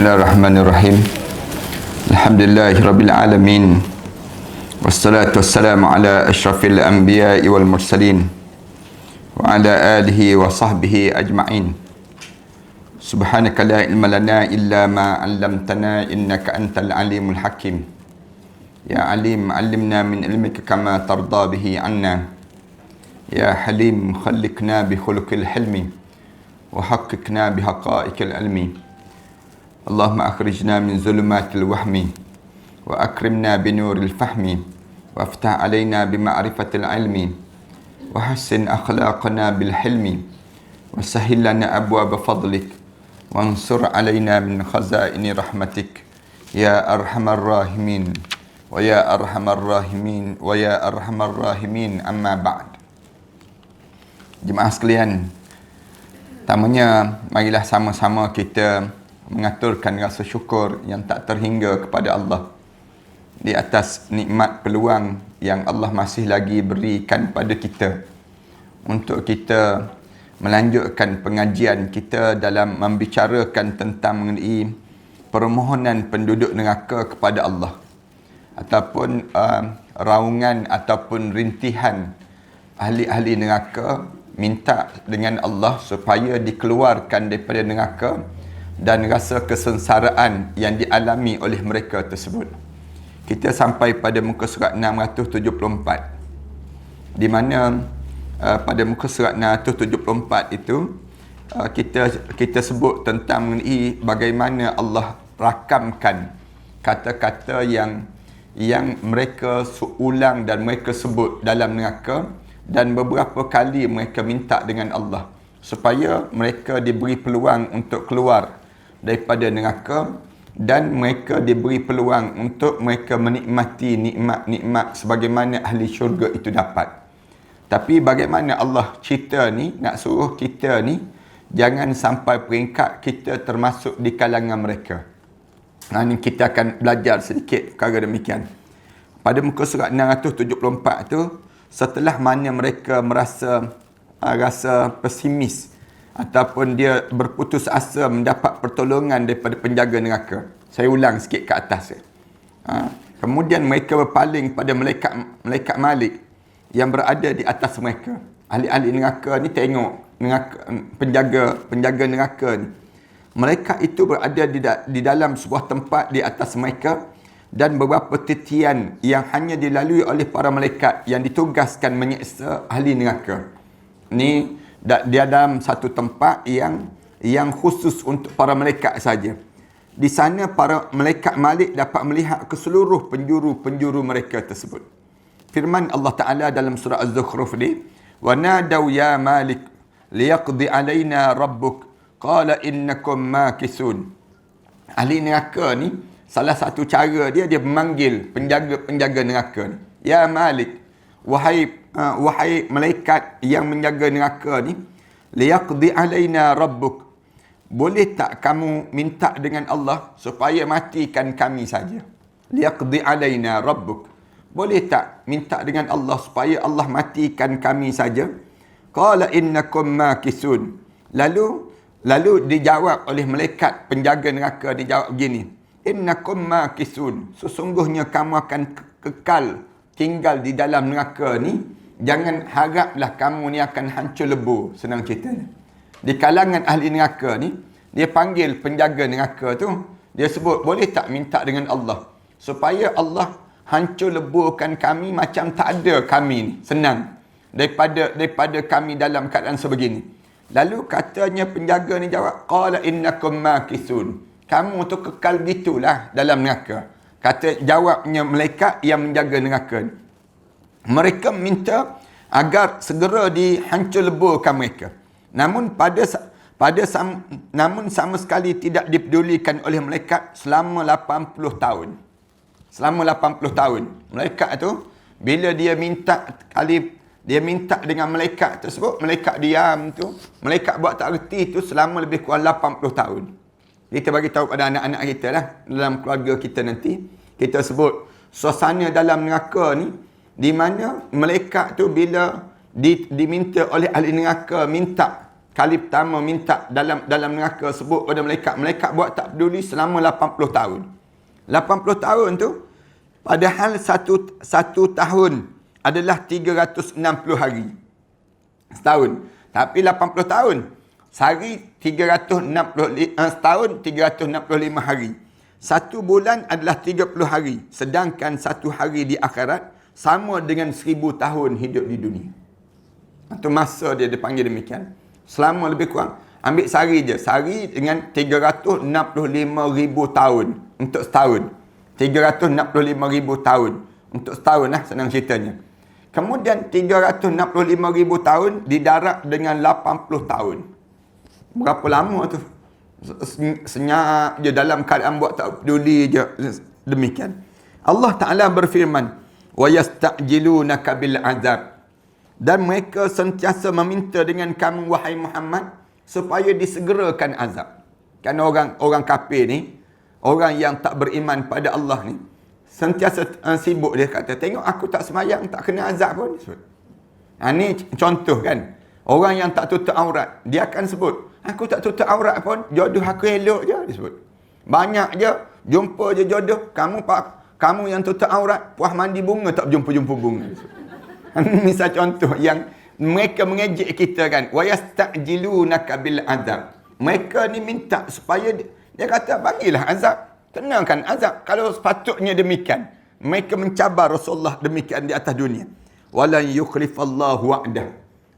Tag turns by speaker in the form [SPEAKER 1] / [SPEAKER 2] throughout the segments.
[SPEAKER 1] Bismillahirrahmanirrahim. Alhamdulillahirabbil alamin. Wassalatu wassalamu ala asyrafil anbiya'i wal mursalin wa ala alihi wa sahbihi ajma'in. Subhanaka la ilma lana illa ma 'allamtana innaka antal alimul hakim. Ya alim 'allimna min ilmika kama tarda bihi 'anna. Ya halim khalliqna bi khuluqil hilmi wa haqqqiqna bi haqa'iqil ilmi. Allahumma akhrijna min zulumatil wahmi wa akrimna bi nuril fahmi wa aftah alaina bi ma'rifatil ilmi wa hassin akhlaqana bil hilmi wa sahhil lana abwaaba fadlik wa ansur alaina min khazaini rahmatik ya arhamar rahimin wa ya arhamar rahimin wa ya arhamar rahimin, amma ba'd. Jemaah sekalian, pertamanya marilah sama-sama kita mengaturkan rasa syukur yang tak terhingga kepada Allah di atas nikmat peluang yang Allah masih lagi berikan pada kita untuk kita melanjutkan pengajian kita dalam membicarakan tentang mengenai permohonan penduduk neraka kepada Allah, ataupun raungan ataupun rintihan ahli-ahli neraka minta dengan Allah supaya dikeluarkan daripada neraka dan rasa kesengsaraan yang dialami oleh mereka tersebut. Kita sampai pada muka surat 674, di mana pada muka surat 674 itu kita sebut tentang mengenai bagaimana Allah rakamkan kata-kata yang mereka ulang dan mereka sebut dalam neraka, dan beberapa kali mereka minta dengan Allah supaya mereka diberi peluang untuk keluar daripada neraka, dan mereka diberi peluang untuk mereka menikmati nikmat-nikmat sebagaimana ahli syurga itu dapat. Tapi bagaimana Allah cerita ni, nak suruh kita ni jangan sampai peringkat kita termasuk di kalangan mereka. Ini kita akan belajar sedikit perkara demikian. Pada muka surat 674 tu, setelah mana mereka rasa pesimis ataupun dia berputus asa mendapat pertolongan daripada penjaga neraka. Saya ulang sikit ke atas. Kemudian mereka berpaling pada malaikat Malik yang berada di atas mereka. Ahli-ahli neraka ni tengok penjaga neraka ni. Mereka itu berada di dalam sebuah tempat di atas mereka, dan beberapa titian yang hanya dilalui oleh para malaikat yang ditugaskan menyeksa ahli neraka. Ni dia dalam satu tempat yang khusus untuk para malaikat saja. Di sana para malaikat Malik dapat melihat ke seluruh penjuru-penjuru mereka tersebut. Firman Allah Ta'ala dalam surah Az-Zukhruf ni, wa nadaw ya Malik liyaqdi alaina rabbuk qala innakum makisun. Ahli neraka ni, salah satu cara dia memanggil penjaga neraka ni, ya Malik, wahai malaikat yang menjaga neraka ni, liyaqdi alaina rabbuk, boleh tak kamu minta dengan Allah supaya matikan kami saja? Liyaqdi alaina rabbuk, boleh tak minta dengan Allah supaya Allah matikan kami saja? Qala innakum makisun. Lalu dijawab oleh malaikat penjaga neraka, dijawab begini, innakum makisun, sesungguhnya kamu akan kekal tinggal di dalam neraka ni. Jangan haraplah kamu ni akan hancur lebur. Senang cerita ni, di kalangan ahli neraka ni, dia panggil penjaga neraka tu, dia sebut, boleh tak minta dengan Allah supaya Allah hancur leburkan kami macam tak ada kami ni, senang, daripada kami dalam keadaan sebegini. Lalu katanya penjaga ni jawab, qala innakum makisun, kamu tu kekal gitulah dalam neraka. Kata jawabnya malaikat yang menjaga neraka ni. Mereka minta agar segera dihancur leburkan mereka. Namun sama sekali tidak dipedulikan oleh malaikat selama 80 tahun. Selama 80 tahun. Malaikat tu, bila dia minta dengan malaikat tersebut, malaikat diam tu, malaikat buat tak reti tu selama lebih kurang 80 tahun. Kita bagi tahu pada anak-anak kita lah, dalam keluarga kita nanti, kita sebut suasana dalam neraka ni, di mana malaikat tu bila diminta oleh ahli neraka minta Kali pertama minta dalam neraka, sebut pada malaikat. Malaikat buat tak peduli selama 80 tahun. 80 tahun tu, padahal satu tahun adalah 360 hari. Setahun. Tapi 80 tahun. Sehari 365, setahun 365 hari. Satu bulan adalah 30 hari. Sedangkan satu hari di akhirat sama dengan 1000 tahun hidup di dunia. Itu masa dia dipanggil demikian. Selama lebih kurang. Ambil sehari je. Sehari dengan 365,000 tahun untuk setahun. 365,000 tahun untuk setahun lah, senang ceritanya. Kemudian 365,000 tahun didarat dengan 80 tahun. Berapa lama tu? Senyap je dalam keadaan buat tak peduli je. Demikian. Allah Ta'ala berfirman, وَيَسْتَعْجِلُونَكَ بِالْعَذَابِ. Dan mereka sentiasa meminta dengan kamu, wahai Muhammad, supaya disegerakan azab. Kan orang kafir ni, orang yang tak beriman pada Allah ni, sentiasa sibuk dia kata, tengok aku tak semayang, tak kena azab pun. Ni contoh kan. Orang yang tak tutup aurat, dia akan sebut, aku tak tutup aurat pun, jodoh aku elok je, dia sebut. Banyak je, jumpa je jodoh, kamu yang tutup aurat, puas mandi bunga, tak jumpa-jumpa bunga. Misal contoh yang mereka mengejek kita kan, وَيَسْتَعْجِلُونَكَ بِالْعَذَابِ. Mereka ni minta supaya, dia kata bagilah azab, tenangkan azab. Kalau sepatutnya demikian, mereka mencabar Rasulullah demikian di atas dunia. وَلَنْ يُخْلِفَ اللَّهُ وَعْدَهُ.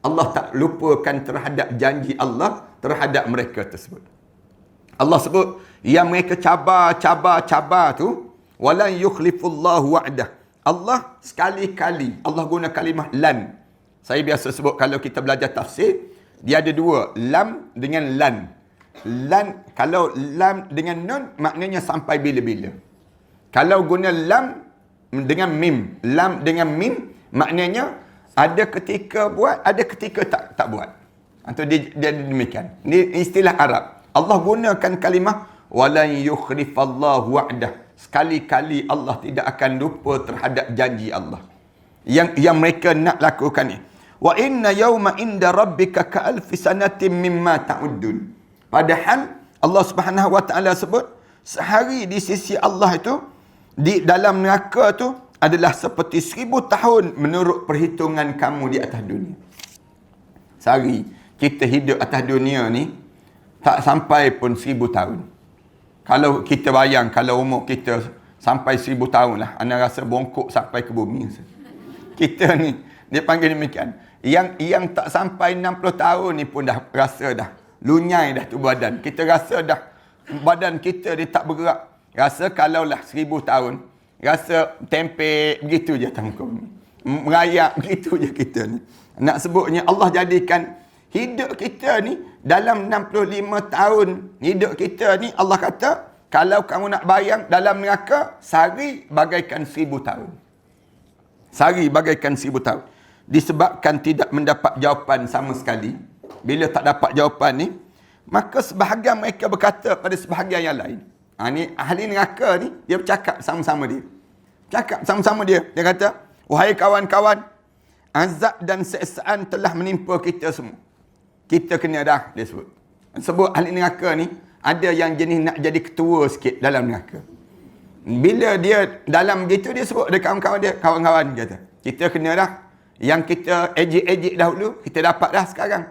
[SPEAKER 1] Allah tak lupakan terhadap janji Allah terhadap mereka tersebut. Allah sebut yang mereka cabar tu, وَلَنْ يُخْلِفُ اللَّهُ وَعْدَهُ. Allah sekali-kali, Allah guna kalimah lan. Saya biasa sebut kalau kita belajar tafsir, dia ada dua, lam dengan lan. Lan, kalau lam dengan nun, maknanya sampai bila-bila. Kalau guna lam dengan mim, lam dengan mim, maknanya ada ketika buat, ada ketika tak buat. Atau dia demikian. Ini istilah Arab. Allah gunakan kalimah, وَلَنْ يُخْلِفَ اللَّهُ وَعْدَهُ. Sekali-kali Allah tidak akan lupa terhadap janji Allah yang mereka nak lakukan ni. Wa inna yawma inda rabbika ka'alfi sanatin mimma ta'uddun. Padahal Allah Subhanahu wa taala sebut sehari di sisi Allah itu di dalam neraka tu adalah seperti 1000 tahun menurut perhitungan kamu di atas dunia. Sehari kita hidup atas dunia ni tak sampai pun 1000 tahun. Kalau kita bayang, kalau umur kita sampai 1000 tahun lah, anda rasa bongkok sampai ke bumi. Kita ni, dia panggil demikian. Yang tak sampai 60 tahun ni pun dah rasa dah lunyai dah tu badan. Kita rasa dah badan kita dia tak bergerak. Rasa kalaulah 1000 tahun, rasa tempe begitu je atas muka bumi. Merayak begitu je kita ni. Nak sebutnya Allah jadikan hidup kita ni dalam 65 tahun hidup kita ni, Allah kata kalau kamu nak bayang dalam neraka, sehari bagaikan 1000 tahun. Sehari bagaikan 1000 tahun. Disebabkan tidak mendapat jawapan sama sekali. Bila tak dapat jawapan ni, maka sebahagian mereka berkata pada sebahagian yang lain. Ni ahli neraka ni, dia bercakap sama-sama dia. Cakap sama-sama dia. Dia kata, wahai kawan-kawan, azab dan seksaan telah menimpa kita semua. Kita kena dah, dia sebut. Sebut ahli neraka ni, ada yang jenis nak jadi ketua sikit dalam neraka. Bila dia dalam gitu, dia sebut ada kawan-kawan dia, kawan-kawan kata, kita kena dah. Yang kita ejek-ejek dahulu, kita dapat dah sekarang.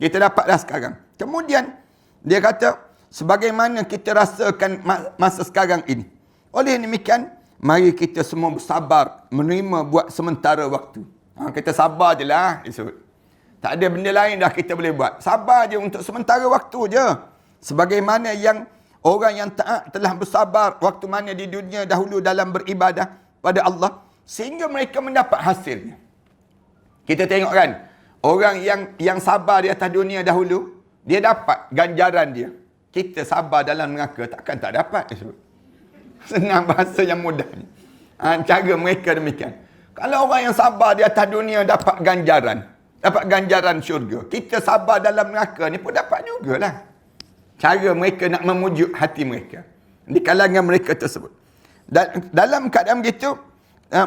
[SPEAKER 1] Kita dapat dah sekarang. Kemudian, dia kata, sebagaimana kita rasakan masa sekarang ini. Oleh demikian, mari kita semua bersabar, menerima buat sementara waktu. Kita sabar je lah, dia sebut. Tak ada benda lain dah kita boleh buat. Sabar je untuk sementara waktu je. Sebagaimana yang orang yang taat telah bersabar waktu mana di dunia dahulu dalam beribadah pada Allah, sehingga mereka mendapat hasilnya. Kita tengok kan, orang yang sabar di atas dunia dahulu, dia dapat ganjaran dia. Kita sabar dalam neraka, takkan tak dapat. Senang bahasa yang mudah ni. Cara mereka demikian. Kalau orang yang sabar di atas dunia dapat ganjaran syurga, kita sabar dalam neraka ni pun dapat jugalah. Cara mereka nak memujuk hati mereka di kalangan mereka tersebut. Dan dalam keadaan begitu,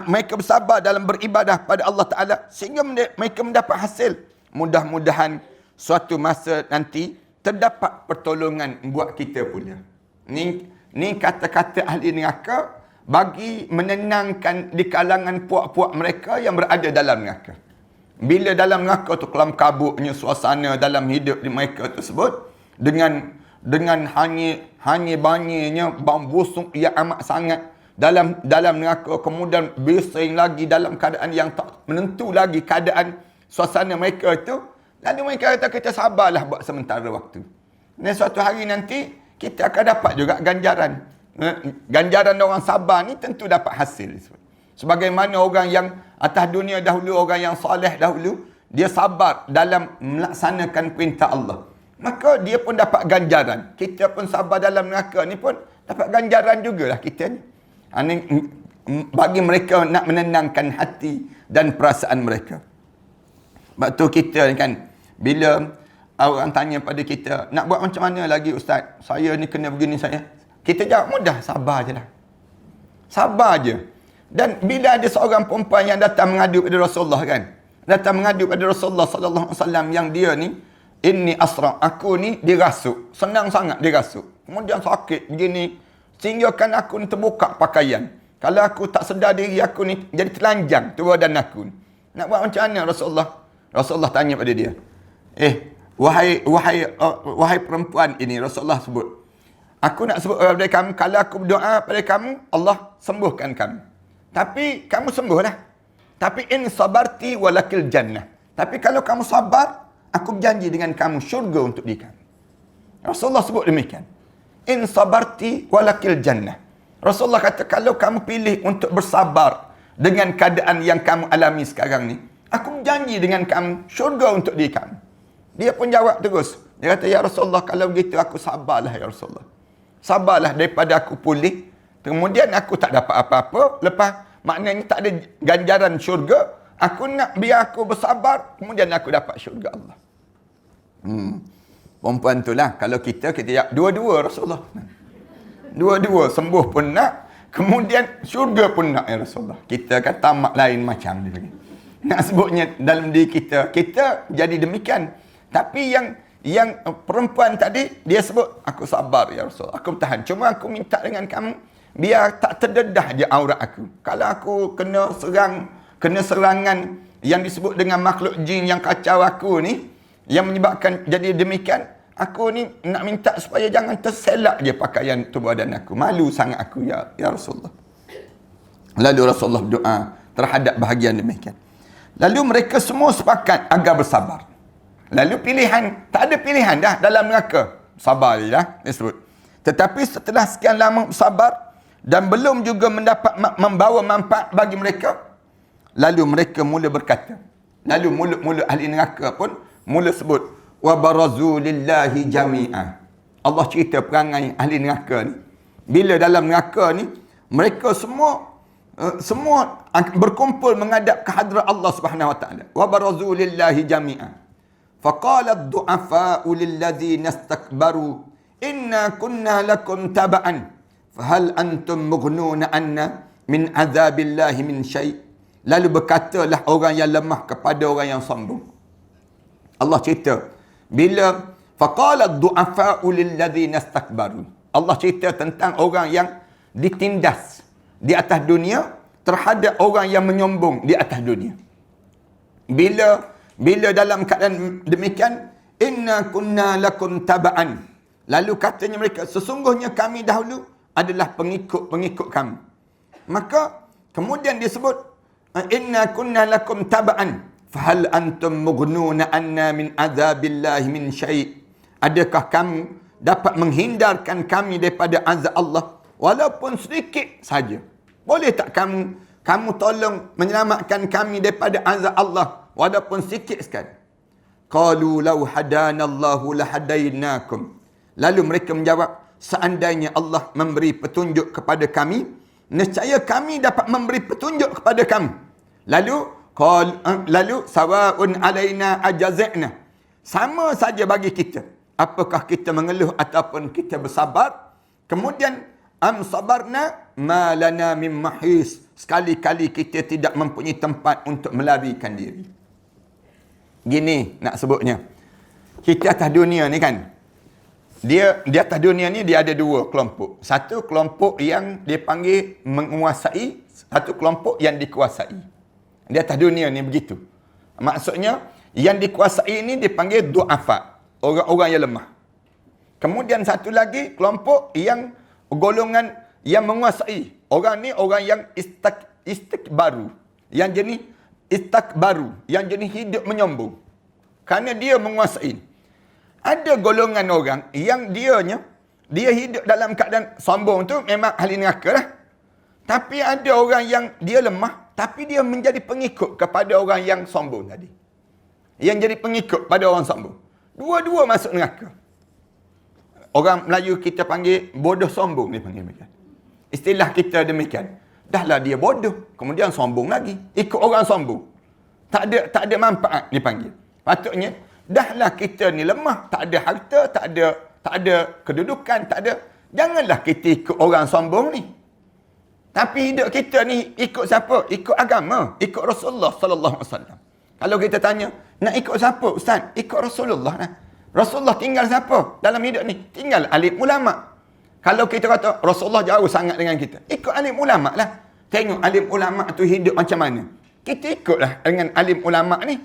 [SPEAKER 1] mereka bersabar dalam beribadah pada Allah Ta'ala sehingga mereka mendapat hasil. Mudah-mudahan suatu masa nanti terdapat pertolongan buat kita pula. Ni kata-kata ahli neraka bagi menenangkan di kalangan puak-puak mereka yang berada dalam neraka. Bila dalam neraka tu kelam kabutnya suasana dalam hidup di mereka tersebut dengan hanya banyaknya bau busuk yang amat sangat dalam neraka, kemudian bising lagi dalam keadaan yang tak menentu lagi keadaan suasana mereka itu, lalu mereka kata kita sabarlah buat sementara waktu. Dan suatu hari nanti kita akan dapat juga ganjaran. Ganjaran orang sabar ni tentu dapat hasil. Sebagaimana orang yang atas dunia dahulu, orang yang soleh dahulu, dia sabar dalam melaksanakan perintah Allah, maka dia pun dapat ganjaran. Kita pun sabar dalam neraka ni pun dapat ganjaran jugalah kita ni. Bagi mereka nak menenangkan hati dan perasaan mereka. Sebab tu kita ni kan, bila orang tanya pada kita, nak buat macam mana lagi Ustaz? Saya ni kena begini saya. Kita jawab mudah, sabar je lah. Sabar je. Dan bila ada seorang perempuan yang datang mengadu pada Rasulullah kan, datang mengadu pada Rasulullah sallallahu alaihi wasallam yang dia ni, inni asra, aku ni dirasuk, senang sangat dirasuk. Kemudian sakit begini, sehingga kan aku ni terbuka pakaian. Kalau aku tak sedar diri, aku ni jadi telanjang tu badan aku. Nak buat macam mana Rasulullah? Rasulullah tanya pada dia, wahai perempuan ini, Rasulullah sebut, aku nak sebut pada kamu, kalau aku berdoa pada kamu, Allah sembuhkan kamu. Tapi kamu sembuhlah. Tapi in sabarti walakil jannah. Tapi kalau kamu sabar, aku berjanji dengan kamu syurga untuk diri kamu. Rasulullah sebut demikian. In sabarti walakil jannah. Rasulullah kata, kalau kamu pilih untuk bersabar dengan keadaan yang kamu alami sekarang ni, aku berjanji dengan kamu syurga untuk diri kamu. Dia pun jawab terus. Dia kata, ya Rasulullah, kalau begitu aku sabarlah ya Rasulullah. Sabarlah daripada aku pulih. Kemudian aku tak dapat apa-apa. Lepas maknanya tak ada ganjaran syurga. Aku nak biar aku bersabar. Kemudian aku dapat syurga Allah. Perempuan tu lah. Kalau kita jawab dua-dua Rasulullah. Dua-dua. Sembuh pun nak. Kemudian syurga pun nak ya Rasulullah. Kita kan tamak lain macam dia. Nak sebutnya dalam diri kita. Kita jadi demikian. Tapi yang perempuan tadi, dia sebut, aku sabar ya Rasulullah. Aku bertahan. Cuma aku minta dengan kamu, biar tak terdedah je aurat aku. Kalau aku kena serangan yang disebut dengan makhluk jin yang kacau aku ni, yang menyebabkan jadi demikian, aku ni nak minta supaya jangan terselak je pakaian tubuh badan aku. Malu sangat aku ya Rasulullah. Lalu Rasulullah berdoa terhadap bahagian demikian. Lalu mereka semua sepakat agar bersabar. Lalu pilihan, tak ada pilihan dah dalam neraka. Sabar je lah, disebut. Tetapi setelah sekian lama bersabar, dan belum juga mendapat membawa manfaat bagi mereka, lalu mereka mula berkata, lalu mulut-mulut ahli neraka pun mula sebut, wa barazu lillahi jami'ah. Allah cerita perangai ahli neraka ni. Bila dalam neraka ni, mereka semua berkumpul menghadap ke hadrat Allah Subhanahu wa taala. Wa barazu lillahi jami'ah. Faqala ad-du'afa'u lilladzina istakbaru inna kunna lakum taba'an fahal antum mughnuna anna min azabillahi min syai'. Lalu berkatalah orang yang lemah kepada orang yang sombong. Allah cerita bila faqala ad-du'afa'u lilladzina istakbaru. Allah cerita tentang orang yang ditindas di atas dunia terhadap orang yang menyombong di atas dunia. Bila dalam keadaan demikian, inna kunna lakum taba'an. Lalu katanya mereka, sesungguhnya kami dahulu adalah pengikut kamu. Maka kemudian disebut, inna kunna lakum taba'an fahal antum mughnuna anna min azabillahi min syai'. Adakah kamu dapat menghindarkan kami daripada azab Allah walaupun sedikit saja? Boleh tak kamu tolong menyelamatkan kami daripada azab Allah walaupun sedikit sekali? Qalu law hadanallahu lahadainakum. Lalu mereka menjawab, seandainya Allah memberi petunjuk kepada kami, nescaya kami dapat memberi petunjuk kepada kamu. Lalu sawaun alaina ajazna. Sama saja bagi kita. Apakah kita mengeluh ataupun kita bersabar? Kemudian am sabarna ma lana min mahis. Sekali-kali kita tidak mempunyai tempat untuk melarikan diri. Gini nak sebutnya. kita atas dunia ni kan, dia di atas dunia ni dia ada dua kelompok. Satu kelompok yang dia panggil menguasai, satu kelompok yang dikuasai. Di atas dunia ni begitu. Maksudnya yang dikuasai ni dipanggil du'afa, orang-orang yang lemah. Kemudian satu lagi kelompok yang golongan yang menguasai. Orang ni orang yang istikbaru, yang jenis istakbaru, yang jenis hidup menyombong. Kerana dia menguasai. Ada golongan orang yang dia hidup dalam keadaan sombong tu memang ahli neraka lah. Tapi ada orang yang dia lemah, tapi dia menjadi pengikut kepada orang yang sombong tadi. Yang jadi pengikut pada orang sombong. Dua-dua masuk neraka. Orang Melayu kita panggil bodoh sombong, dia panggil demikian. Istilah kita demikian. Dahlah dia bodoh, kemudian sombong lagi. Ikut orang sombong. Tak ada manfaat dipanggil. Patutnya, dahlah kita ni lemah, tak ada harta, tak ada kedudukan, tak ada. Janganlah kita ikut orang sombong ni. Tapi hidup kita ni ikut siapa? Ikut agama, ikut Rasulullah sallallahu alaihi wasallam. Kalau kita tanya, nak ikut siapa ustaz? Ikut Rasulullah lah. Rasulullah tinggal siapa dalam hidup ni? Tinggal alim ulama. Kalau kita kata Rasulullah jauh sangat dengan kita, ikut alim ulama lah. Tengok alim ulama tu hidup macam mana. Kita ikutlah dengan alim ulama ni.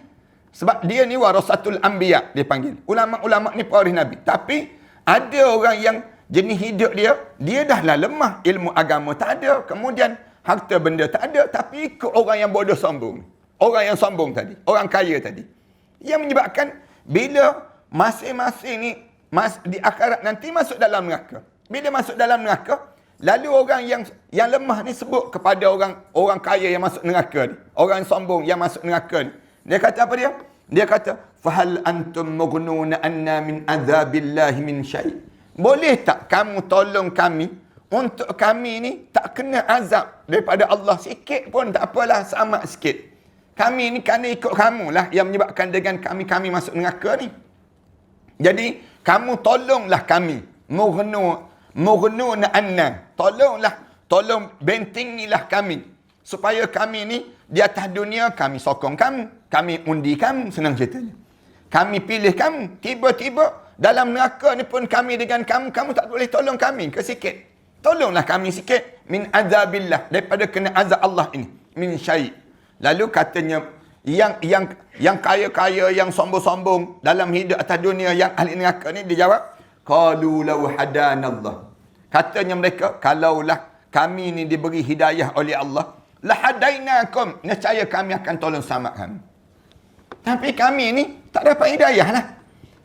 [SPEAKER 1] Sebab dia ni warasatul anbiya, dia panggil. Ulama-ulama ni pewaris Nabi. Tapi ada orang yang jenis hidup dia dahlah lemah. Ilmu agama tak ada. Kemudian harta benda tak ada. Tapi ikut orang yang bodoh sombong. Orang yang sombong tadi. Orang kaya tadi. Yang menyebabkan bila masing-masing ni di akhirat nanti masuk dalam neraka. Bila masuk dalam neraka, lalu orang yang lemah ni sebut kepada orang kaya yang masuk neraka ni. Orang sombong yang masuk neraka ni. Dia kata apa dia? Dia kata, "Fahal antum mughnuna anna min azabillahi min syai'?" Boleh tak kamu tolong kami untuk kami ni tak kena azab daripada Allah sikit pun tak apalah, selamat sikit. Kami ni kerana ikut kamu lah yang menyebabkan dengan kami masuk neraka ni. Jadi, kamu tolonglah kami. Mughnuna anna. Tolong bentingilah kami. Supaya kami ni di atas dunia kami sokong kamu. Kami undi kamu, senang ceritanya. Kami pilih kamu. Tiba-tiba dalam neraka ni pun kami dengan kamu tak boleh tolong kami ke sikit. Tolonglah kami sikit. Min azabillah. Daripada kena azab Allah ini. Min syai'. Lalu katanya, yang kaya-kaya, yang sombong-sombong dalam hidup atas dunia, yang ahli neraka ni, dia jawab, qalu law hadanallah. Katanya mereka, kalaulah kami ni diberi hidayah oleh Allah, lahadainakum, nescaya kami akan tolong selamat kami. Tapi kami ni tak dapat hidayah lah.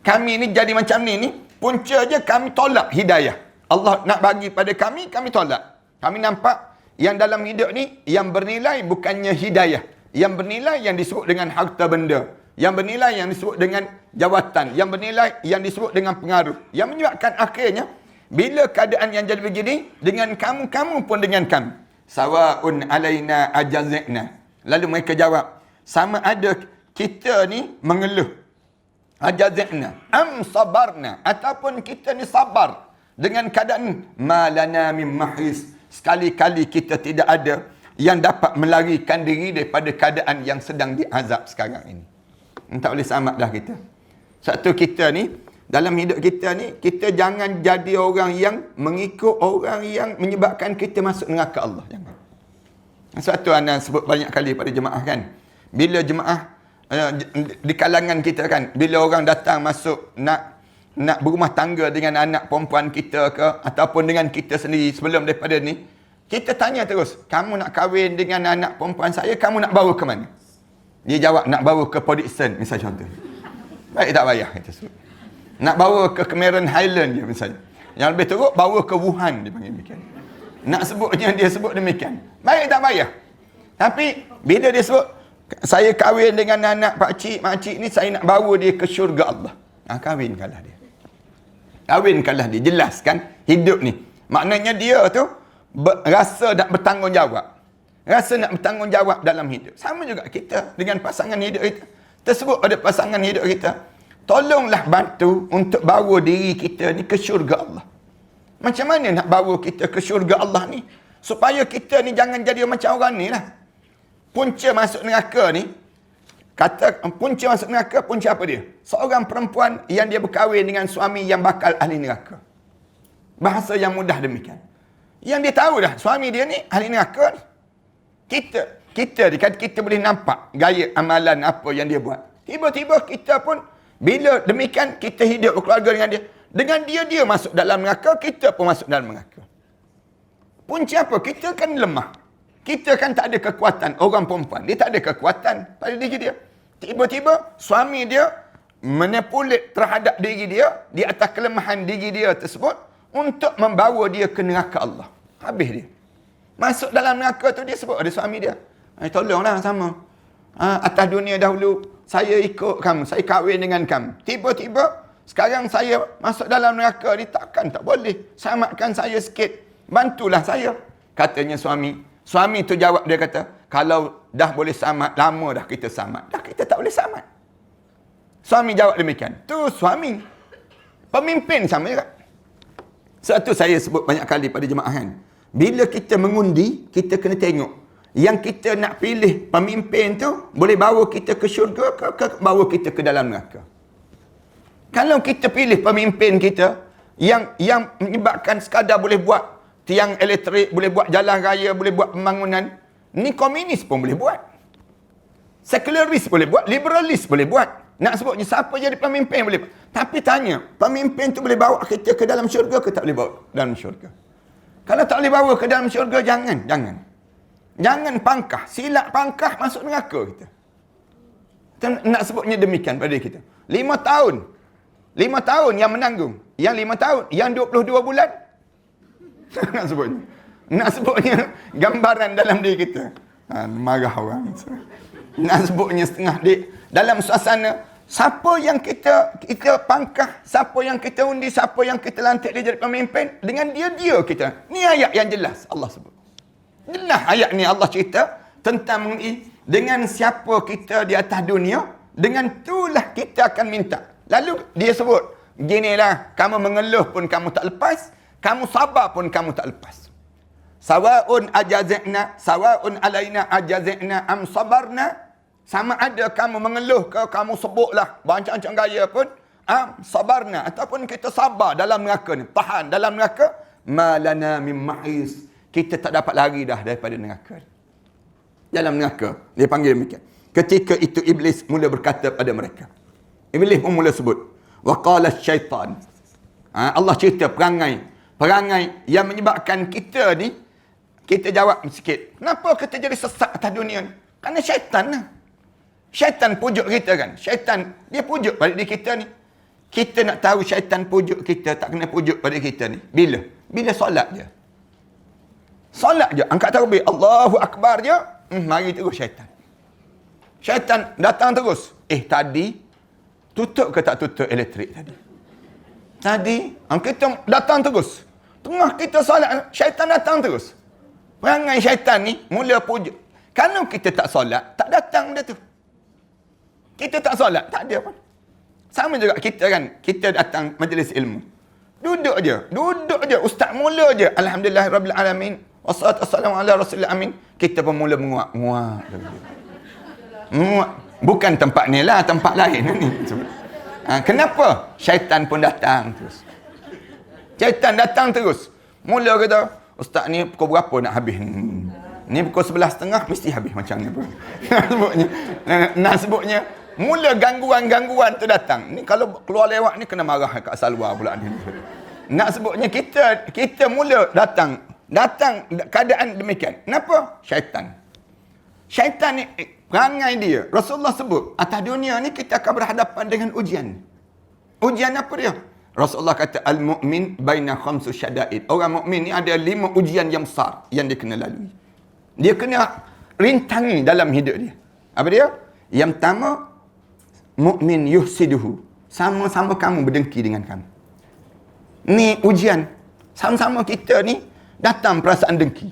[SPEAKER 1] Kami ni jadi macam ni punca je kami tolak hidayah. Allah nak bagi pada kami tolak. Kami nampak yang dalam hidup ni, yang bernilai bukannya hidayah. Yang bernilai yang disebut dengan harta benda. Yang bernilai yang disebut dengan jawatan. Yang bernilai yang disebut dengan pengaruh. Yang menyebabkan akhirnya, bila keadaan yang jadi begini, dengan kamu pun dengan kami. Sawa'un alaina ajazikna. Lalu mereka jawab, sama ada kita ni mengeluh. Ajazikna. Am sabarna. Ataupun kita ni sabar. Dengan keadaan malana min mahis. Sekali-kali kita tidak ada yang dapat melarikan diri daripada keadaan yang sedang diazab sekarang ini. Tak boleh selamat dah kita. Satu kita ni, dalam hidup kita ni, kita jangan jadi orang yang mengikut orang yang menyebabkan kita masuk neraka Allah. Jangan. Sebab tu anda sebut banyak kali pada jemaah kan. Bila jemaah di kalangan kita kan, bila orang datang masuk nak berumah tangga dengan anak perempuan kita ke, ataupun dengan kita sendiri sebelum daripada ni, kita tanya terus, kamu nak kahwin dengan anak perempuan saya, kamu nak bawa ke mana? Dia jawab, nak bawa ke Podixon, misal contoh. Baik, tak payah, kita sebut. Nak bawa ke Cameron Highland je misalnya. Yang lebih teruk, bawa ke Wuhan, dia panggil demikian. Nak sebutnya, dia sebut demikian. Baik, tak payah. Tapi, bila dia sebut, saya kahwin dengan anak pakcik ni, saya nak bawa dia ke syurga Allah. Kahwinkanlah dia. Kahwinkanlah dia. Jelas kan? Hidup ni. Maknanya dia tu, rasa nak bertanggungjawab. Rasa nak bertanggungjawab dalam hidup. Sama juga kita dengan pasangan hidup kita. Tersebut pada pasangan hidup kita. Tolonglah bantu untuk bawa diri kita ni ke syurga Allah. Macam mana nak bawa kita ke syurga Allah ni? Supaya kita ni jangan jadi macam orang ni lah. Punca masuk neraka ni, Kata punca masuk neraka, punca apa dia? Seorang perempuan yang dia berkahwin dengan suami yang bakal ahli neraka. Bahasa yang mudah demikian. Yang dia tahu dah, suami dia ni ahli neraka ni. Kita boleh nampak gaya amalan apa yang dia buat. Tiba-tiba kita pun, bila demikian, kita hidup berkeluarga dengan dia. Dengan dia masuk dalam neraka, kita pun masuk dalam neraka. Punca apa? Kita kan lemah. Kita kan tak ada kekuatan. Orang perempuan, dia tak ada kekuatan pada diri dia. Tiba-tiba, suami dia manipulat terhadap diri dia, di atas kelemahan diri dia tersebut, untuk membawa dia ke neraka Allah. Habis dia. Masuk dalam neraka tu, dia sebut ada suami dia. Tolonglah sama. Atas dunia dahulu, saya ikut kamu, saya kahwin dengan kamu. Tiba-tiba, sekarang saya masuk dalam neraka ni, tak boleh. Selamatkan saya sikit. Bantulah saya. Katanya suami. Suami tu jawab, dia kata, kalau dah boleh selamat, lama dah kita selamat. Dah kita tak boleh selamat. Suami jawab demikian. Tu suami. Pemimpin sama juga. Sebab tu saya sebut banyak kali pada jemaah kan. Bila kita mengundi, kita kena tengok. Yang kita nak pilih pemimpin tu, boleh bawa kita ke syurga ke bawa kita ke dalam neraka. Kalau kita pilih pemimpin kita, yang menyebabkan sekadar boleh buat tiang elektrik, boleh buat jalan raya, boleh buat pembangunan. Ni komunis pun boleh buat. Sekularis boleh buat, liberalis boleh buat. Nak sebutnya siapa jadi pemimpin boleh buat. Tapi tanya, pemimpin tu boleh bawa kita ke dalam syurga ke tak boleh bawa dalam syurga? Kalau tak boleh bawa ke dalam syurga, jangan. Jangan pangkah. Silap pangkah masuk neraka kita. Kita nak sebutnya demikian pada kita. 5 tahun. 5 tahun yang menanggung. Yang 5 tahun. Yang 22 bulan. Nak sebutnya gambaran dalam diri kita. Marah orang. Nak sebutnya setengah dalam suasana siapa yang kita pangkah, siapa yang kita undi, siapa yang kita lantik dia jadi pemimpin, dengan dia kita. Ni ayat yang jelas Allah sebut. Jelas ayat ni Allah cerita tentang mengenai dengan siapa kita di atas dunia, dengan itulah kita akan minta. Lalu dia sebut, ginilah, kamu mengeluh pun kamu tak lepas, kamu sabar pun kamu tak lepas. Sawa'un ajazina, sawa'un alaina ajazina am sabarna. Sama ada kamu mengeluh ke, kamu sebutlah bancang-bancang gaya pun, am sabarna, ataupun kita sabar dalam neraka ni, tahan dalam neraka, malana min mahis. Kita tak dapat lari dah daripada neraka. Dalam neraka, dia panggil demikian. Ketika itu Iblis mula berkata pada mereka. Iblis pun mula sebut, wa qala syaitan. Allah cerita perangai yang menyebabkan kita ni, kita jawab sikit. Kenapa kita jadi sesat atas dunia ni? Kerana syaitan lah. Syaitan pujuk kita kan. Syaitan, dia pujuk pada diri kita ni. Kita nak tahu syaitan pujuk kita, tak kena pujuk pada kita ni. Bila? Bila solat je. Solat je. Angkat takbir. Allahu Akbar je. Mari terus syaitan. Syaitan datang terus. Tadi, tutup ke tak tutup elektrik tadi? Tadi, kita datang terus. Tengah kita solat, syaitan datang terus. Perangai syaitan ni mula pujuk. Kalau kita tak solat, tak datang benda tu. Kita tak solat, tak ada pun. Sama juga kita kan, kita datang majlis ilmu. Duduk je. Ustaz mula je. Alhamdulillahirrabbilalamin. Wassalatu wassalamu ala rasulillah amin. Kita pun mula menguak. Bukan tempat ni lah, tempat lain ni. Kenapa? Syaitan pun datang terus. Mula kata, ustaz ni pukul berapa nak habis? Ni pukul 11.30 mesti habis macam ni pun. Nak sebutnya, mula gangguan-gangguan tu datang. Ni kalau keluar lewat ni kena marah kat Salwa pula ni. Nak sebutnya kita mula datang keadaan demikian. Kenapa? Syaitan ni perangai dia. Rasulullah sebut, atas dunia ni kita akan berhadapan dengan ujian. Ujian apa dia? Rasulullah kata, al-mu'min baina khamsu syada'id. Orang mukmin ni ada 5 ujian yang besar yang dia kena lalui. Dia kena rintangi dalam hidup dia. Apa dia? Yang pertama, mukmin yuhsiduhu. Sama-sama kamu berdengki dengan kamu. Ni ujian. Sama-sama kita ni datang perasaan dengki.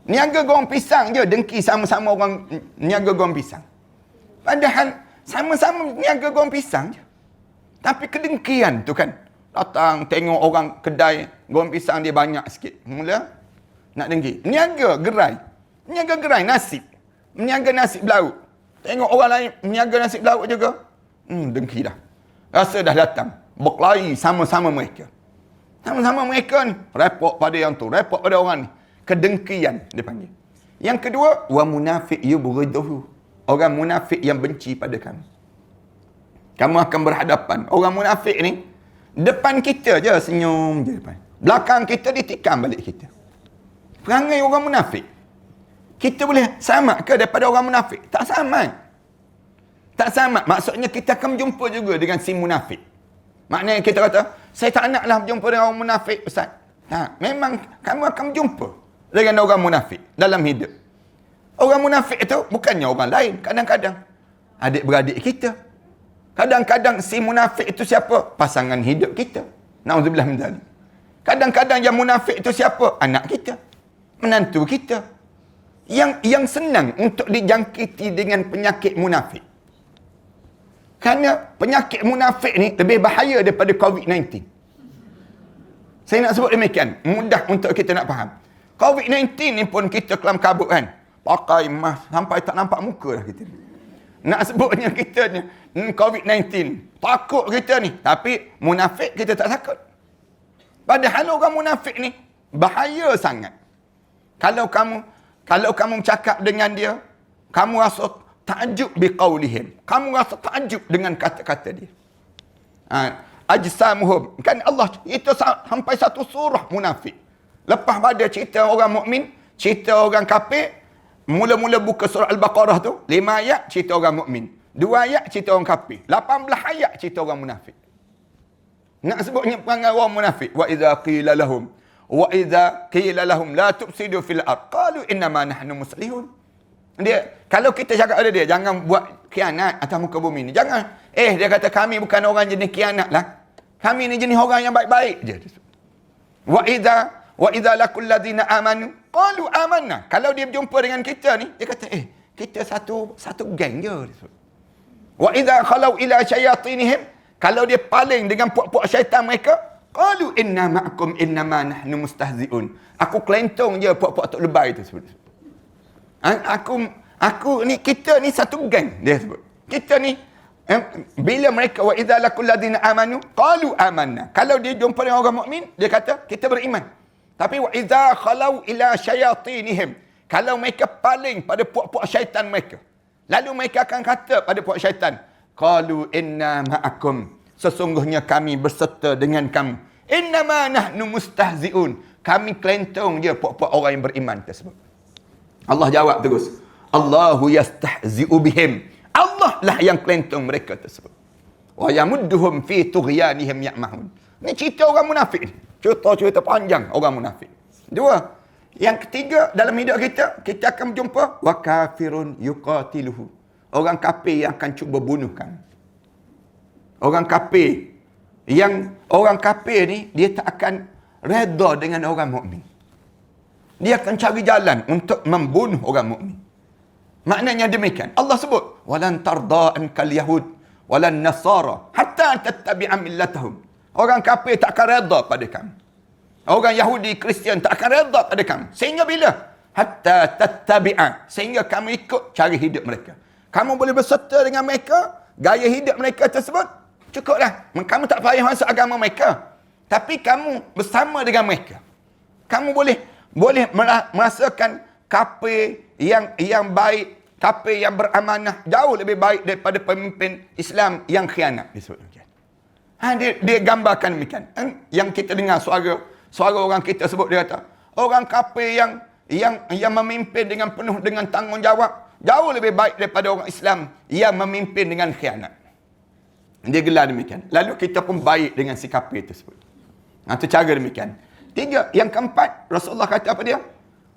[SPEAKER 1] Niaga goreng pisang je, dengki sama-sama orang niaga goreng pisang. Padahal sama-sama niaga goreng pisang je. Tapi kedengkian tu kan, datang tengok orang kedai goreng pisang dia banyak sikit. Mula nak dengki. Niaga gerai nasib. Meniaga nasi belauk. Tengok orang lain meniaga nasi belauk juga. Dengki dah. Rasa dah datang. Berkelahi sama-sama mereka. Sama-sama mereka ni. Repot pada yang tu. Repot pada orang ni. Kedengkian dia panggil. Yang kedua, wa munafiq yubghiduhu. Orang munafik yang benci pada kamu. Kamu akan berhadapan. Orang munafik ni, depan kita je senyum je depan. Belakang kita ditikam balik kita. Perangai orang munafik. Kita boleh sama ke daripada orang munafik? Tak sama. Tak sama. Maksudnya kita akan berjumpa juga dengan si munafik. Maknanya kita kata, saya tak naklah berjumpa dengan orang munafik, Ustaz. Memang kamu akan berjumpa dengan orang munafik dalam hidup. Orang munafik itu bukannya orang lain. Kadang-kadang adik-beradik kita. Kadang-kadang si munafik itu siapa? Pasangan hidup kita. Na'udzubillah min dzalik. Kadang-kadang yang munafik itu siapa? Anak kita. Menantu kita. Yang senang untuk dijangkiti dengan penyakit munafik. Kerana penyakit munafik ni lebih bahaya daripada COVID-19. Saya nak sebut demikian. Mudah untuk kita nak faham. COVID-19 ni pun kita kelam kabut kan. Pakai mask sampai tak nampak muka dah kita ni. Nak sebutnya kita ni COVID-19. Takut kita ni. Tapi munafik kita tak takut. Padahal orang munafik ni bahaya sangat. Kalau kamu bercakap dengan dia, kamu rasa ta'ajub biqaulihim. Kamu rasa ta'ajub dengan kata-kata dia. Ajsamuhum. Kan Allah itu sampai satu surah munafik. Lepas pada cerita orang mukmin, cerita orang kafir, mula-mula buka surah Al-Baqarah tu, 5 ayat cerita orang mukmin, 2 ayat cerita orang kafir, 18 ayat cerita orang munafik. Nak sebutnya perangai orang munafik. Wa idza qila lahum la tufsidu fil ard qalu innama nahnu muslihun. Dia kalau kita cakap pada dia jangan buat khianat atas muka bumi ni. Jangan dia kata kami bukan orang jenis khianat lah. Kami ni jenis orang yang baik-baik je. Wa idza laqul ladzina amanu qalu amanna. Kalau dia berjumpa dengan kita ni, dia kata kita satu geng je. Wa idza khalau ila syayatinihim, kalau dia paling dengan puak-puak syaitan mereka, qalu inna ma'akum innama nahnu mustahzi'un. Aku kelentong je puak-puak tok lebay tu sebut. Aku ni, kita ni satu geng dia sebut. Kita ni bila mereka wa idza laqul ladzina amanu qalu amanna. Kalau dia jumpa dengan orang mukmin, dia kata kita beriman. Tapi wa idza khalau ila syayatinihim, kalau mereka paling pada puak-puak syaitan mereka, lalu mereka akan kata pada puak syaitan, qalu inna ma'akum, sesungguhnya kami berserta dengan kamu. Innama nahnu mustahzi'un, kami kelentong je puak-puak orang yang beriman tersebut. Allah jawab terus, Allahu yastahzi'u bihim, Allah lah yang kelentong mereka tersebut. Wa yamudduhum fi tughyanihim ya'mahun. Ni cerita orang munafik ni. Cerita panjang orang munafik. 2. Yang ketiga dalam hidup kita, kita akan berjumpa wa kafirun yuqatiluhu. Orang kafir yang akan cuba bunuh kamu. Orang kafir ni dia tak akan redha dengan orang mukmin. Dia akan cari jalan untuk membunuh orang mukmin. Maknanya demikian. Allah sebut, walan tarda ankal yahud walan nasara hatta tattabi'a millatahum. Orang kafir tak akan redha pada kamu. Orang Yahudi, Kristian tak akan redha pada kamu. Sehingga bila? Hatta tattabi'a. Sehingga kamu ikut cara hidup mereka. Kamu boleh berserta dengan mereka, gaya hidup mereka tersebut, cukuplah. Kamu tak payah masuk agama mereka. Tapi kamu bersama dengan mereka. Kamu boleh merasakan kafir yang baik, kafir yang beramanah jauh lebih baik daripada pemimpin Islam yang khianat disebut. Dia gambarkan demikian. Yang kita dengar suara orang kita sebut, dia kata orang kafir yang memimpin dengan penuh dengan tanggungjawab jauh lebih baik daripada orang Islam yang memimpin dengan khianat. Dia gelar demikian. Lalu kita pun baik dengan si kafir tersebut. Itu cara demikian. 3. Yang keempat, Rasulullah kata apa dia?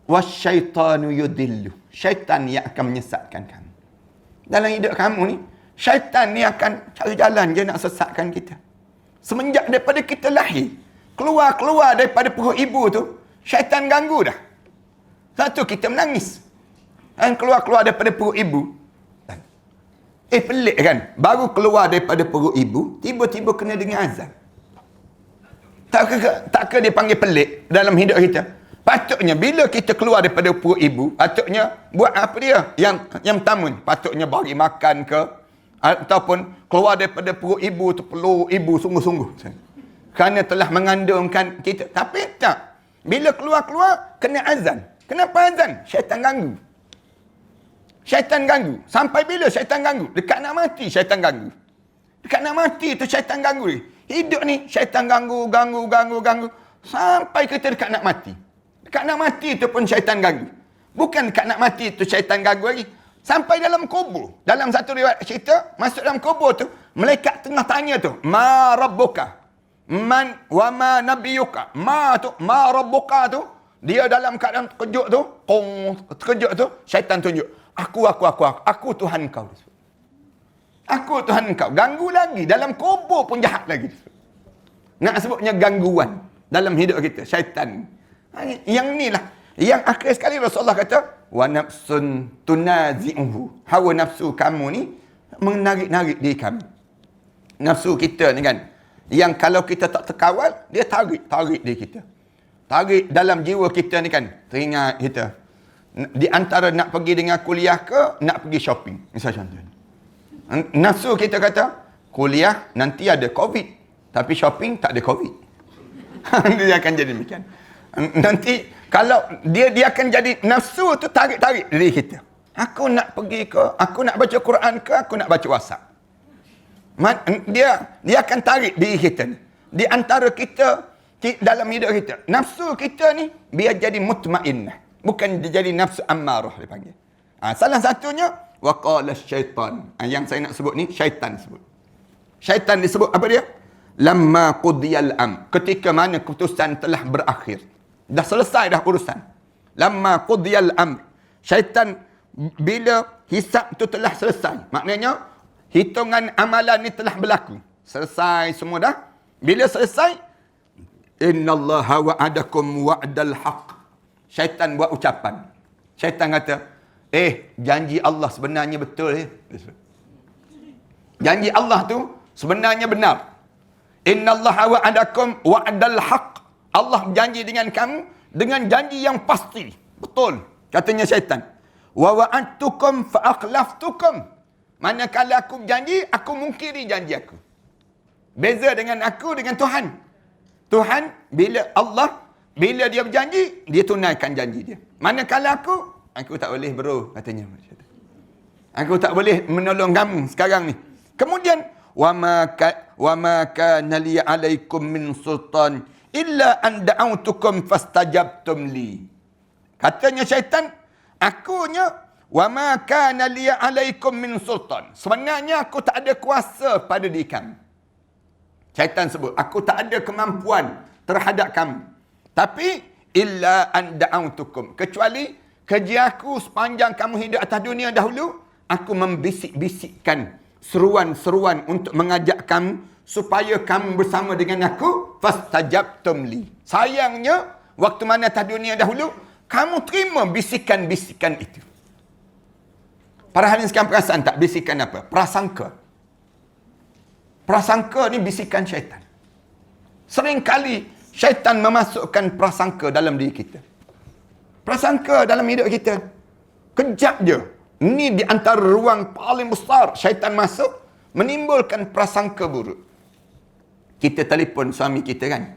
[SPEAKER 1] Wasyaitanu yudillu. Syaitan yang akan menyesatkan kamu. Dalam hidup kamu ni, syaitan ni akan cari jalan je nak sesatkan kita. Semenjak daripada kita lahir, keluar daripada perut ibu tu, syaitan ganggu dah. Satu, kita menangis. Dan keluar daripada perut ibu. Pelik kan? Baru keluar daripada perut ibu, tiba-tiba kena dengar azan. Tak ke dia panggil pelik dalam hidup kita? Patutnya bila kita keluar daripada perut ibu, patutnya buat apa dia? Yang pertama ni, patutnya bagi makan ke, ataupun keluar daripada perut ibu tu peluk ibu sungguh-sungguh. Kerana telah mengandungkan kita. Tapi tak. Bila keluar-keluar, kena azan. Kenapa azan? Syaitan ganggu. Syaitan ganggu. Sampai bila syaitan ganggu? Dekat nak mati, syaitan ganggu. Dekat nak mati tu syaitan ganggu. Hidup ni, syaitan ganggu. Sampai kita dekat nak mati. Dekat nak mati tu pun syaitan ganggu. Bukan dekat nak mati tu syaitan ganggu lagi. Sampai dalam kubur. Dalam satu riwayat cerita, masuk dalam kubur tu, malaikat tengah tanya tu, ma rabbuka? Man wa ma nabiyuka? Ma rabbuka tu, dia dalam keadaan terkejut tu, terkejut tu, syaitan tunjuk. Aku Tuhan kau. Aku Tuhan kau. Ganggu lagi. Dalam kubur pun jahat lagi. Nak sebutnya gangguan dalam hidup kita. Syaitan. Yang ni lah. Yang akhir sekali Rasulullah kata, wa nafsun tunazi'uhu. Hawa nafsu kamu ni menarik-narik diri kami. Nafsu kita ni kan, yang kalau kita tak terkawal, dia tarik diri kita. Tarik dalam jiwa kita ni kan, teringat kita. Di antara nak pergi dengan kuliah ke, nak pergi shopping. Misal contoh. Nafsu kita kata, kuliah nanti ada COVID. Tapi shopping tak ada COVID. Dia akan jadi demikian. Nanti kalau dia akan jadi nafsu tu tarik-tarik diri kita. Aku nak pergi ke, aku nak baca Quran ke, aku nak baca WhatsApp. Dia akan tarik diri kita ni. Di antara kita dalam hidup kita. Nafsu kita ni biar jadi mutmainnah. Bukan jadi nafsu ammarah dia panggil. Salah satunya waqala syaitan. Yang saya nak sebut ni syaitan sebut. Syaitan disebut apa dia? Lamma qudiyal am. Ketika mana keputusan telah berakhir. Dah selesai dah urusan. Lamma qudiyal amr. Syaitan bila hisab tu telah selesai. Maknanya hitungan amalan ni telah berlaku. Selesai semua dah. Bila selesai, innallaha wa'adakum wa'dal haqq. Syaitan buat ucapan. Syaitan kata, janji Allah sebenarnya betul. Janji Allah tu sebenarnya benar. Innallaha wa'adakum wa'dal haqq. Allah berjanji dengan kamu dengan janji yang pasti. Betul. Katanya syaitan. Wa wa'adtukum fa akhlaftukum. Manakala aku berjanji, aku mungkiri janji aku. Beza dengan aku dengan Tuhan. Tuhan bila dia berjanji, dia tunaikan janji dia. Manakala aku tak boleh bro, katanya. Aku tak boleh menolong kamu sekarang ni. Kemudian wa ma kana li alaikum min sultan illa an da'autukum fastajabtum li. Katanya syaitan, akunya wa ma kana li alaikum min sultan. Sebenarnya aku tak ada kuasa pada diri kamu. Syaitan sebut, aku tak ada kemampuan terhadap kamu. Tapi illa an da'autukum, kecuali kerja aku sepanjang kamu hidup atas dunia dahulu, aku membisik-bisikkan seruan-seruan untuk mengajak kamu supaya kamu bersama dengan aku, fastajabtum li. Sayangnya, waktu mana atas dunia dahulu, kamu terima bisikan-bisikan itu. Para hadirin sekalian perasan tak bisikan apa? Prasangka. Prasangka ni bisikan syaitan. Seringkali syaitan memasukkan prasangka dalam diri kita. Prasangka dalam hidup kita. Kejap je. Ini di antara ruang paling besar syaitan masuk, menimbulkan prasangka buruk. Kita telefon suami kita kan.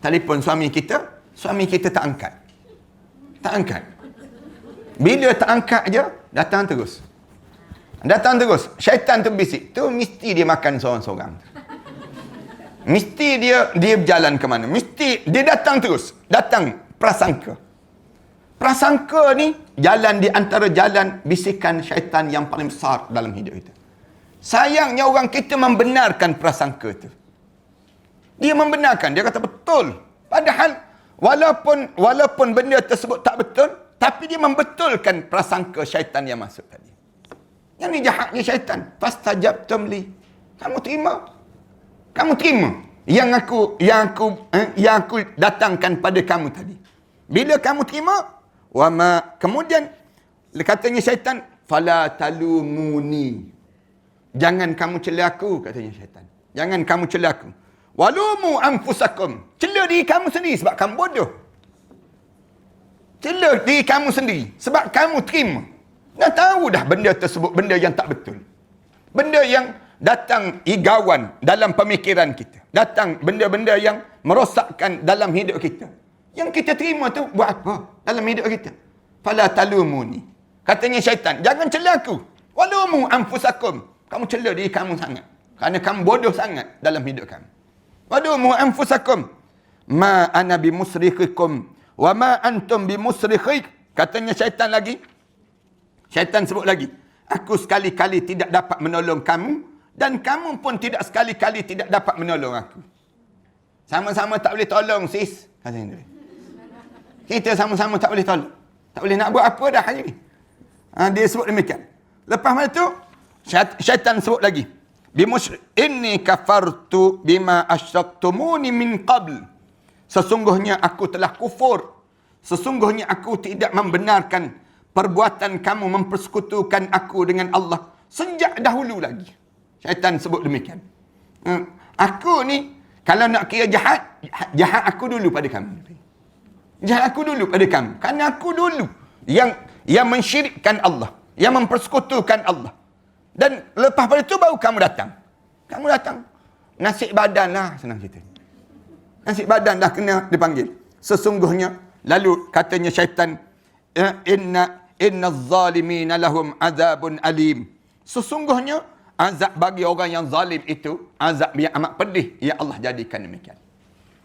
[SPEAKER 1] Telefon suami kita tak angkat. Tak angkat. Bila tak angkat je, datang terus. Datang terus. Syaitan tu bisik. Tu mesti dia makan seorang-seorang. Mesti dia berjalan ke mana. Mesti dia datang terus. Datang prasangka. Prasangka ni jalan di antara jalan bisikan syaitan yang paling besar dalam hidup kita. Sayangnya orang kita membenarkan prasangka itu. Dia membenarkan, dia kata betul. Padahal walaupun benda tersebut tak betul, tapi dia membetulkan prasangka syaitan yang masuk tadi. Yang ni jahatnya syaitan. Fastajabtum li. Kamu terima. Kamu terima yang aku datangkan pada kamu tadi. Bila kamu terima, kemudian katanya syaitan, fala talumuni. Jangan kamu cela aku, katanya syaitan. Jangan kamu cela aku. Walumu anfusakum. Cela diri kamu sendiri sebab kamu bodoh. Cela diri kamu sendiri. Sebab kamu terima. Dah tahu dah benda tersebut, benda yang tak betul. Benda yang datang igawan dalam pemikiran kita. Datang benda-benda yang merosakkan dalam hidup kita. Yang kita terima tu buat apa dalam hidup kita? Fala talumuni. Katanya syaitan, jangan cela aku. Walumu anfusakum. Kamu cela diri kamu sangat. Kerana kamu bodoh sangat dalam hidup kamu. Walumu anfusakum. Ma ana bimusrikhikum wa ma antum bimusrikhik. Katanya syaitan lagi. Syaitan sebut lagi. Aku sekali-kali tidak dapat menolong kamu dan kamu pun tidak sekali-kali tidak dapat menolong aku. Sama-sama tak boleh tolong, sis. Katanya dia. Kita sama-sama tak boleh tolong. Tak boleh nak buat apa dah hari ni. Dia sebut demikian. Lepas mana tu, syaitan sebut lagi. Inni kafartu bima asyraktumuni min qabl. Sesungguhnya aku telah kufur. Sesungguhnya aku tidak membenarkan perbuatan kamu mempersekutukan aku dengan Allah sejak dahulu lagi. Syaitan sebut demikian. Aku ni, kalau nak kira jahat, jahat aku dulu pada kamu. Jahat aku dulu pada kamu. Kerana aku dulu yang mensyirikkan Allah. Yang mempersekutukan Allah. Dan lepas pada itu baru kamu datang. Kamu datang. Nasib badan lah, senang cerita. Nasib badan dah kena dipanggil. Sesungguhnya, lalu katanya syaitan, Inna zalimina lahum azabun alim. Sesungguhnya, azab bagi orang yang zalim itu, azab yang amat pedih. Ya Allah jadikan demikian.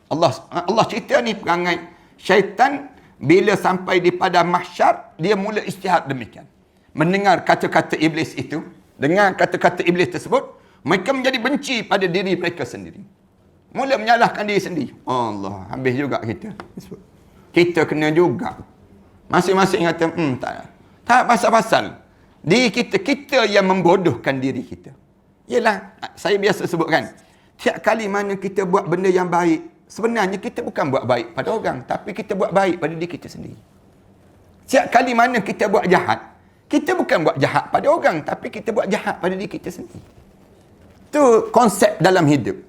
[SPEAKER 1] Allah cerita ni perangai syaitan bila sampai di padang mahsyar, dia mula istihad demikian. Mendengar kata-kata iblis itu, dengar kata-kata iblis tersebut, mereka menjadi benci pada diri mereka sendiri. Mula menyalahkan diri sendiri. Allah, habis juga kita. Kita kena juga. Masing-masing kata, tak pasal-pasal. Diri kita yang membodohkan diri kita. Yelah, saya biasa sebutkan, tiap kali mana kita buat benda yang baik, sebenarnya kita bukan buat baik pada orang, tapi kita buat baik pada diri kita sendiri. Setiap kali mana kita buat jahat, kita bukan buat jahat pada orang, tapi kita buat jahat pada diri kita sendiri. Itu konsep dalam hidup.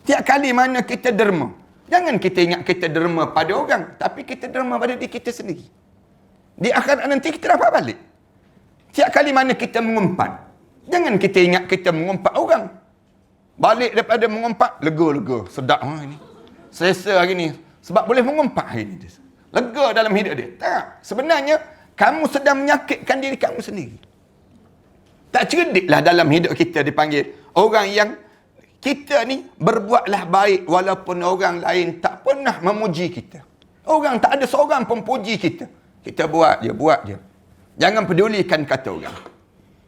[SPEAKER 1] Tiap kali mana kita derma, jangan kita ingat kita derma pada orang, tapi kita derma pada diri kita sendiri. Di akhirat nanti kita dapat balik. Tiap kali mana kita mengumpat, jangan kita ingat kita mengumpat orang. Balik daripada mengumpat, lega-lega, sedap ini. Selesa hari ni. Sebab boleh mengumpat hari ni. Lega dalam hidup dia. Tak. Sebenarnya, kamu sedang menyakitkan diri kamu sendiri. Tak cerdiklah dalam hidup kita dipanggil. Orang yang kita ni berbuatlah baik walaupun orang lain tak pernah memuji kita. Orang tak ada seorang pun puji kita. Kita buat je. Jangan pedulikan kata orang.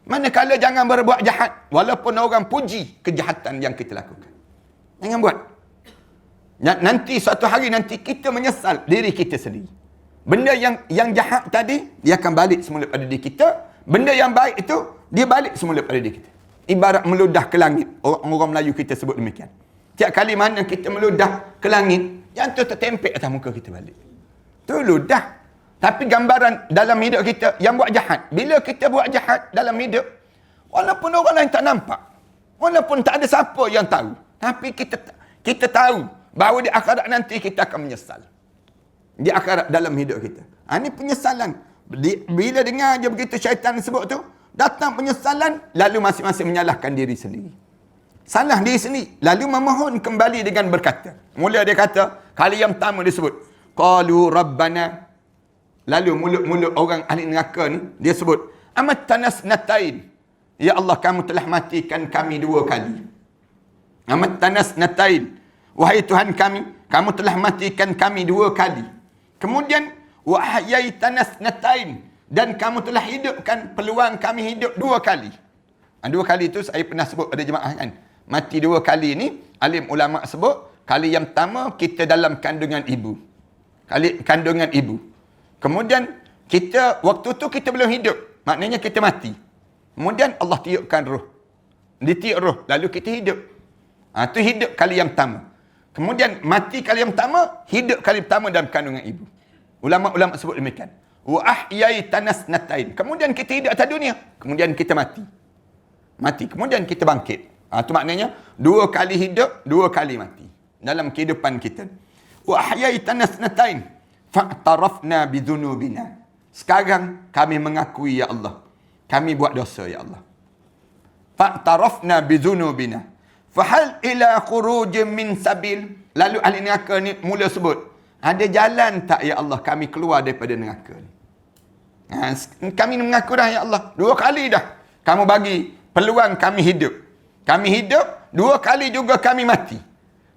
[SPEAKER 1] Manakala jangan berbuat jahat walaupun orang puji kejahatan yang kita lakukan. Jangan buat. Nanti suatu hari nanti kita menyesal diri kita sendiri. Benda yang jahat tadi, dia akan balik semula pada diri kita. Benda yang baik itu, dia balik semula pada diri kita. Ibarat meludah ke langit. Orang Melayu kita sebut demikian. Tiap kali mana kita meludah ke langit, yang tu tertempel atas muka kita balik. Tu ludah. Tapi gambaran dalam hidup kita yang buat jahat. Bila kita buat jahat dalam hidup, walaupun orang lain tak nampak, walaupun tak ada siapa yang tahu, tapi kita tahu bahawa di akhirat nanti kita akan menyesal. Di akhirat dalam hidup kita. Ini penyesalan. Bila dengar je begitu syaitan sebut tu, datang penyesalan, lalu masing-masing menyalahkan diri sendiri. Salah diri sendiri. Lalu memohon kembali dengan berkata. Mula dia kata, kali yang pertama dia sebut, Qalu Rabbana. Lalu mulut-mulut orang ahli neraka ni, dia sebut, Amat tanas natain. Ya Allah, kamu telah matikan kami 2 kali. Amat tanas natain. Wahai Tuhan kami, kamu telah matikan kami 2 kali. Kemudian, wa ahyaitanas natain, dan kamu telah hidupkan peluang kami hidup 2 kali. 2 kali itu saya pernah sebut pada jemaah kan. Mati 2 kali ni, alim ulama sebut, kali yang pertama kita dalam kandungan ibu. Kandungan ibu. Kemudian kita waktu tu kita belum hidup, maknanya kita mati. Kemudian Allah tiupkan roh. Ditiup roh, lalu kita hidup. Tu hidup kali yang pertama. Kemudian mati kali yang pertama, hidup kali pertama dalam kandungan ibu. Ulama-ulama sebut demikian. Wa ahyaitanas natain. Kemudian kita hidup atas dunia, kemudian kita mati. Kemudian kita bangkit. Itu maknanya 2 kali hidup, 2 kali mati dalam kehidupan kita. Wa ahyaitanas natain. Fa'tarafna bidhunubina. Sekarang kami mengakui ya Allah, kami buat dosa ya Allah. Fa'tarafna bidhunubina. Fahal ila khurujin min sabil. Lalu ahli neraka ni mula sebut, ada jalan tak ya Allah kami keluar daripada neraka ni? Kami mengaku dah ya Allah, 2 kali dah kamu bagi peluang kami hidup. Kami hidup, 2 kali juga kami mati.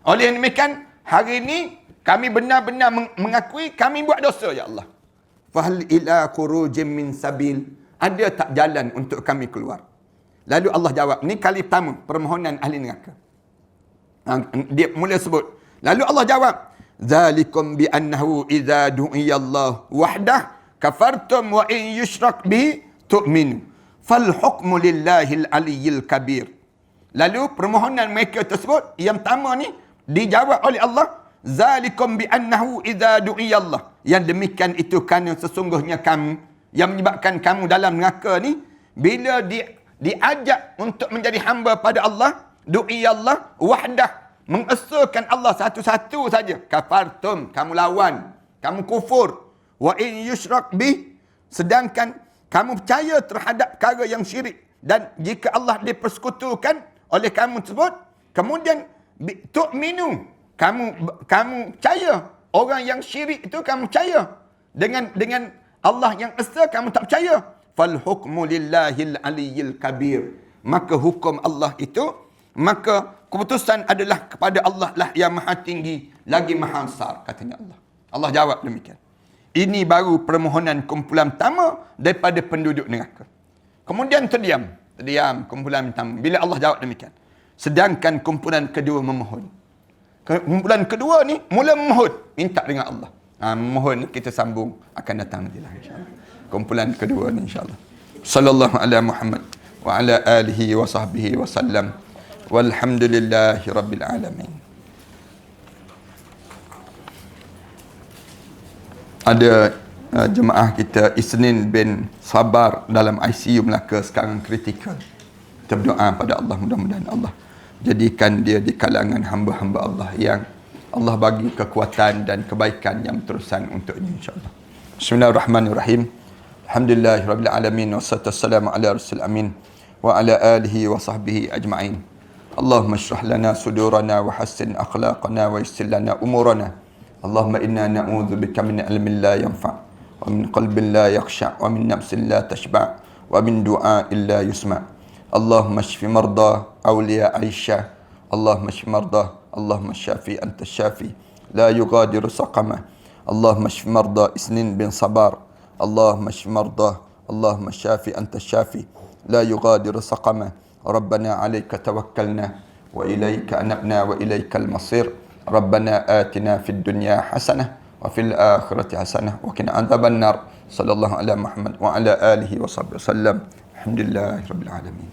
[SPEAKER 1] Oleh demikian, hari ini kami benar-benar mengakui kami buat dosa ya Allah. Fahal ila khurujin min sabil. Ada tak jalan untuk kami keluar? Lalu Allah jawab, ni kali pertama permohonan ahli neraka. Dia mula sebut. Lalu Allah jawab, "Dzalikum bi annahu idza du'iya Allah wahdah kafartum wa in yushrak bi tu'minu. Fal hukmu lillahil aliyyil kabir." Lalu permohonan mereka tersebut yang pertama ni dijawab oleh Allah, "Dzalikum bi annahu idza du'iya Allah." Yang demikian itu kerana sesungguhnya kamu, yang menyebabkan kamu dalam neraka ni, bila diajak untuk menjadi hamba pada Allah, du'iya Allah wahdah, mengesahkan Allah satu-satu saja, kafartum, kamu lawan, kamu kufur. Wa in yushrak bih, sedangkan kamu percaya terhadap perkara yang syirik, dan jika Allah dipersekutukan oleh kamu tersebut, kemudian tu'minu, kamu percaya. Orang yang syirik itu kamu percaya, dengan Allah yang esa kamu tak percaya. Fal hukmu lillahil aliyyil kabir. Maka hukum Allah itu, maka keputusan adalah kepada Allah lah yang maha tinggi lagi maha besar, katanya Allah. Allah jawab demikian. Ini baru permohonan kumpulan pertama daripada penduduk neraka. Kemudian terdiam kumpulan pertama bila Allah jawab demikian. Sedangkan kumpulan kedua memohon. Kumpulan kedua ni mula memohon, minta dengan Allah. Memohon kita sambung akan datang nanti lah insya-Allah. Kumpulan kedua ni insya-Allah. Sallallahu ala Muhammad wa ala alihi wa sahbihi wa sallam. Walhamdulillahi rabbil alamin. Ada jemaah kita Isnin bin Sabar dalam ICU Melaka sekarang kritikal. Kita berdoa pada Allah, mudah-mudahan Allah jadikan dia di kalangan hamba-hamba Allah yang Allah bagi kekuatan dan kebaikan yang terusan untuknya insya-Allah. Bismillahirrahmanirrahim. Alhamdulillahirabbil alamin wassalatu wassalamu ala rasul amin wa ala alihi wa sahbihi ajma'in. Allahumma shrah lana sudurana wa hassin akhlaqana wa yassir lana umurana. Allahumma inna na'udzubika min ilmin la yanfa' wa min qalbin la yakhsha' wa min nafsin la tashba' wa min du'a'in la yusma'. Allahumma shfi marda awliya Aisyah. Allahumma shfi marda, Allahumma syafi anta syafi la yughadiru saqama. Allahumma shfi marda Isnin bin Sabar. Allahumma shfi marda, Allahumma syafi anta syafi la yughadiru saqama. Rabbana 'alaika tawakkalna wa ilaika anabna wa ilaikal masir. Rabbana atina fid dunya hasanah wa fil akhirati hasanah wa qina adzaban nar. Sallallahu ala Muhammad wa ala alihi wa sahbihi wasallam. Alhamdulillahirabbil alamin.